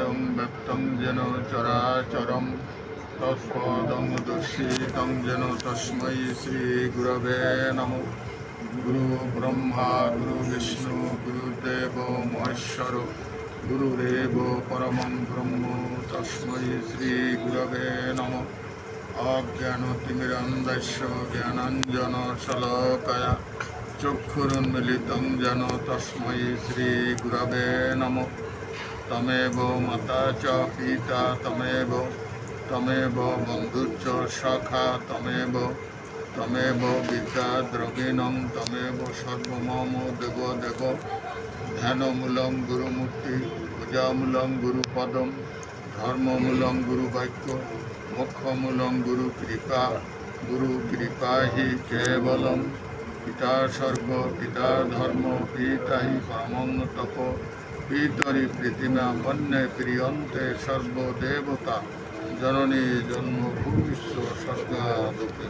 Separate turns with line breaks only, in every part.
व्याप्तं व्यक्तं येन चराचरं तत्पदं दर्शितं येन तस्मै श्रीगुरवे नमः। गुरु ब्रह्मा गुरु विष्णु गुरुदेव महेश्वर गुरुरेव परमं ब्रह्म तस्मै श्रीगुरवे नमः। अज्ञानतिमिरान्धस्य ज्ञानाञ्जनशलाकया चक्षुरुन्मीलितं येन तस्मै श्रीगुरवे नमः। तमेव माता च पिता तमेव बन्धुश्च सखा तमेव विद्या द्रविणं तमेव सर्वमम देव ध्यानमूलं गुरुमूर्ति पूजामूलं गुरुपदं धर्ममूलं गुरुवाक्य मोक्षमूलं गुरुकृपा हि केवलं पिता सर्व पिता धर्म पिता हि परमं तप पितरि प्रीतिमा वन्ये प्रियन्ते सर्वदेवता जननी जन्मभूमिश्च स्वर्गादपि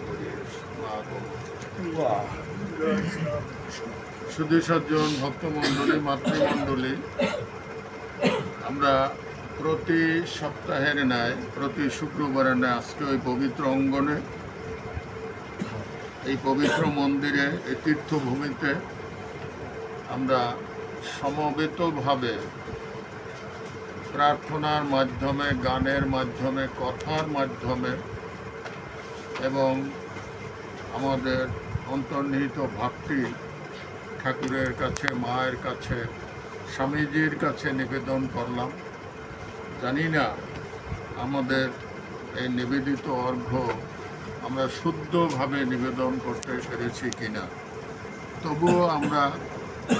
শুধু সজ্জন ভক্তমণ্ডলী মাতৃমণ্ডলী, আমরা প্রতি সপ্তাহের ন্যায় প্রতি শুক্রবারের ন্যায় আজকে ওই পবিত্র অঙ্গনে এই পবিত্র মন্দিরে এই তীর্থভূমিতে আমরা সমবেতভাবে প্রার্থনার মাধ্যমে গানের মাধ্যমে কথার মাধ্যমে এবং আমাদের অন্তর্নিহিত ভক্তি ঠাকুরের কাছে মায়ের কাছে স্বামীজির কাছে নিবেদন করলাম। জানি না আমাদের এই নিবেদিত অর্ঘ্য আমরা শুদ্ধভাবে নিবেদন করতে পেরেছি কিনা, তবুও আমরা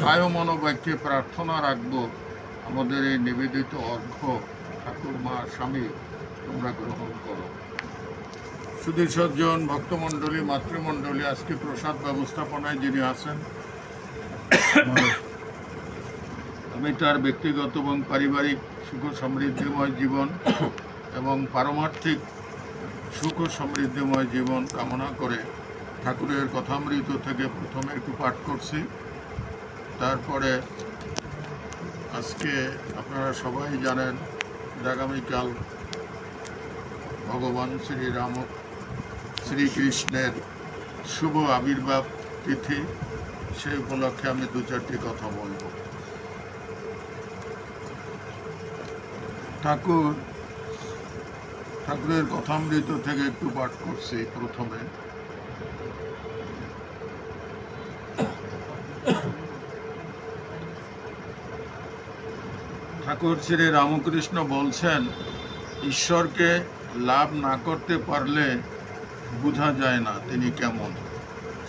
কায় মনোবাক্যে প্রার্থনা রাখব আমাদের এই নিবেদিত অর্ঘ্য ঠাকুর মা স্বামী তোমরা গ্রহণ করো। শুধু সজ্জন ভক্তমণ্ডলী মাতৃমণ্ডলী, আজকে প্রসাদ ব্যবস্থাপনায় যিনি আছেন আমি তার ব্যক্তিগত এবং পারিবারিক সুখ সমৃদ্ধিময় জীবন এবং পারমার্থিক সুখ সমৃদ্ধিময় জীবন কামনা করে ঠাকুরের কথামৃত থেকে প্রথমে একটু পাঠ করছি। তারপরে আজকে আপনারা সবাই জানেন যে আগামীকাল ভগবান শ্রীকৃষ্ণের শুভ আবির্ভাব তিথি, সেই উপলক্ষে আমি দু চারটি কথা বলব। ঠাকুরের কথামৃত থেকে একটু পাঠ করছি। প্রথমে ঠাকুর শ্রী রামকৃষ্ণ বলছেন, ঈশ্বরকে লাভ না করতে পারলে বোঝা যায় না তিনি কেমন।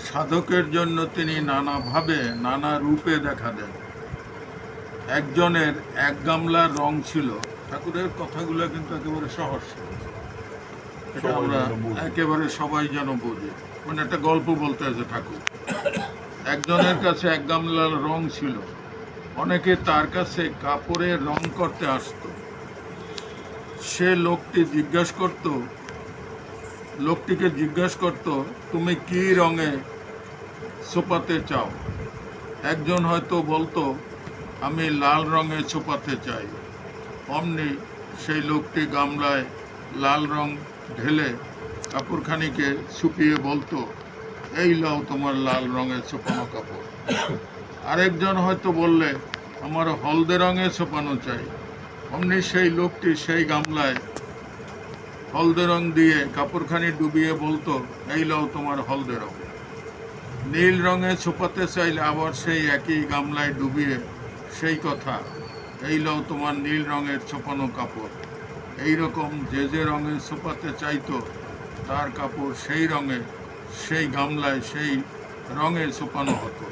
সাধকের জন্য তিনি নানাভাবে নানা রূপে দেখা দেন। একজনের এক গামলার রং ছিল। ঠাকুরের কথাগুলো কিন্তু একেবারে সহজ, এটা আমরা একেবারে সবাই যেন বোঝে, মানে একটা গল্প বলতে আছে ঠাকুর। একজনের কাছে এক গামলার রং ছিল। অনেকে তার কাছে কাপড়ের রং করতে আসতো। সে লোকটিকে জিজ্ঞাসা করত তুমি কি রঙে ছোপাতে চাও। একজন হয়তো বলতো আমি লাল রঙে ছোপাতে চাই। অমনি সেই লোকটি গামলায় লাল রং ঢেলে কাপড়খানিকে শুকিয়ে বলতো এই লাও তোমার লাল রঙের ছোপানো কাপড়। আরেকজন হয়তো বললে আমার হলদে রঙে ছোপানো চাই। অমনি সেই লোকটি সেই গামলায় হলদে রং দিয়ে কাপড়খানি ডুবিয়ে বলতো এই লাও তোমার হলদে রং। নীল রঙে ছোপাতে চাইলে আবার সেই একই গামলায় ডুবিয়ে সেই কথা এই লাও তোমার নীল রঙের ছোপানো কাপড়। এইরকম যে যে রঙে ছোপাতে চাইতো তার কাপড় সেই রঙে সেই গামলায় সেই রঙে ছোপানো হতো।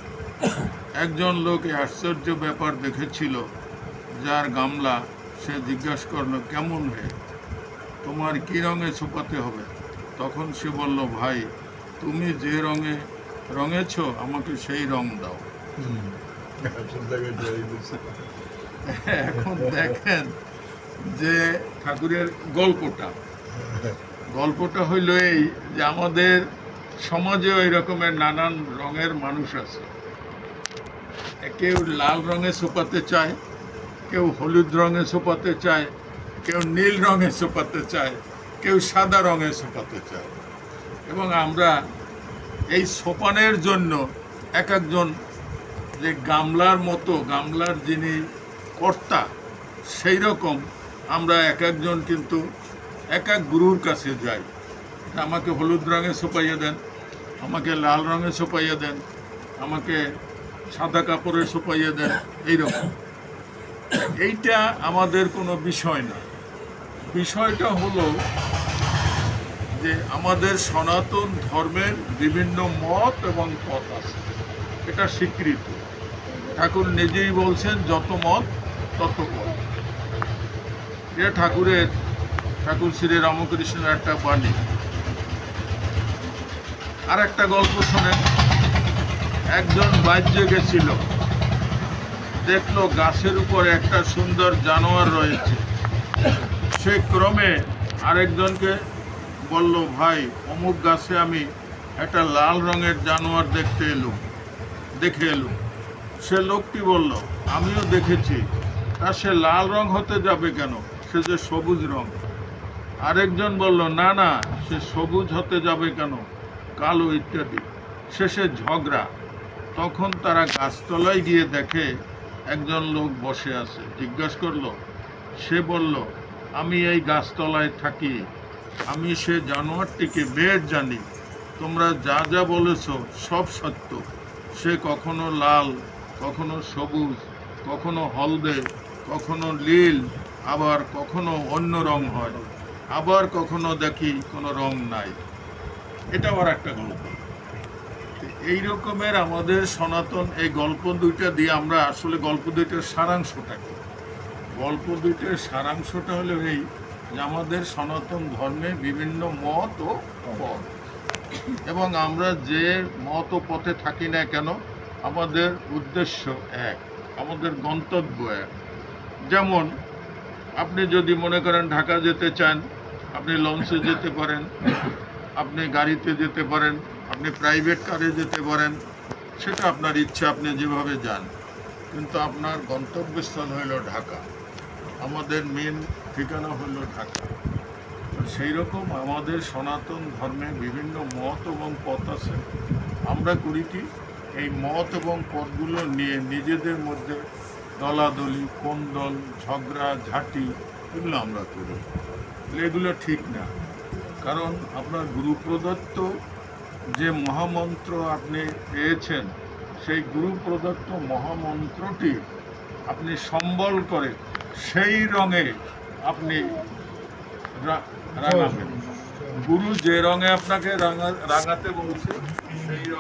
একজন লোক আশ্চর্য ব্যাপার দেখেছিল, যার গামলা সে জিজ্ঞাসা করলো কেমন হে, তোমার কি রঙে ছোপাতে হবে। তখন সে বলল ভাই তুমি যে রঙে রঙেছ আমাকে সেই রং দাও। এখন দেখেন যে ঠাকুরের গল্পটা হইল এই যে আমাদের সমাজেও এই রকমের নানান রঙের মানুষ আছে। কেউ লাল রঙে ছোপাতে চায়, কেউ হলুদ রঙে ছোপাতে চায়, কেউ নীল রঙে ছোপাতে চায়, কেউ সাদা রঙে ছোপাতে চায়। এবং আমরা এই সোপানের জন্য এক একজন যে গামলার মতো, গামলার যিনি কর্তা, সেই রকম আমরা এক একজন কিন্তু এক এক গুরুর কাছে যাই। আমাকে হলুদ রঙে ছোপাইয়া দেন, আমাকে লাল রঙে ছোপাইয়া দেন, আমাকে সাদা কাপড়ে ছোপাইয়া দেন, এইরকম। এইটা আমাদের কোনো বিষয় না। বিষয়টা হলো যে আমাদের সনাতন ধর্মের বিভিন্ন মত এবং পথ আছে, এটা স্বীকৃত। ঠাকুর নিজেই বলছেন যত মত তত পথ। এটা ঠাকুর শ্রী রামকৃষ্ণের একটা বাণী। আর একটা গল্প শোনেন। একজন বাহ্যে গেছিল, দেখলো গাছের উপর একটা সুন্দর জানোয়ার রয়েছে। সে ক্রমে আরেকজনকে বলল, ভাই, অমুক গাছে আমি একটা লাল রঙের জানোয়ার দেখে এলুম। সে লোকটি বলল, আমিও দেখেছি। তা সে লাল রং হতে যাবে কেন? সে যে সবুজ রং। আরেকজন বলল, না না, সে সবুজ হতে যাবে কেন, কালো ইত্যাদি। শেষে ঝগড়া। তখন তারা গাছতলায় গিয়ে দেখে একজন লোক বসে আছে। জিজ্ঞাসা করলো। সে বলল, আমি এই গাছতলায় থাকি, আমি সে জানোয়ারটিকে বেশ জানি। তোমরা যা যা বলেছ সব সত্য। সে কখনো লাল, কখনো সবুজ, কখনো হলদে, কখনো নীল, আবার কখনো অন্য রং হয়, আবার কখনো দেখি কোনো রং নাই। এটা আবার একটা গল্প। এই রকমের আমাদের সনাতন এই গল্প দুইটা দিয়ে আমরা আসলে গল্প দুইটার সারাংশটা কি? গল্প দুইটার সারাংশটা হলো এই যে আমাদের সনাতন ধর্মে বিভিন্ন মত ও পথ, এবং আমরা যে মত ও পথে থাকি না কেন আমাদের উদ্দেশ্য এক, আমাদের গন্তব্য এক। যেমন আপনি যদি মনে করেন ঢাকা যেতে চান, আপনি লঞ্চে যেতে পারেন, আপনি গাড়িতে যেতে পারেন, আপনি প্রাইভেট কারে যেতে পারেন, সেটা আপনার ইচ্ছা, আপনি যেভাবে যান। কিন্তু আপনার গন্তব্যস্থল হইল ঢাকা, আমাদের মেন ঠিকানা হলো ঢাকা। সেই রকম আমাদের সনাতন ধর্মে বিভিন্ন মত এবং পথ আছে। আমরা করি কি, এই মত এবং পথগুলো নিয়ে নিজেদের মধ্যে দলাদলি, কোন্দল, ঝগড়া ঝাঁটি, এগুলো আমরা করি। এগুলো ঠিক না। কারণ আপনার গুরু প্রদত্ত যে মহামন্ত্র আপনি পেয়েছেন, সেই গুরু প্রদত্ত মহামন্ত্রটি আপনি সম্বল করে সেই রঙে আপনি রাঙাবেন। গুরু যে রঙে আপনাকে রাঙাতে বলছে সেই রঙে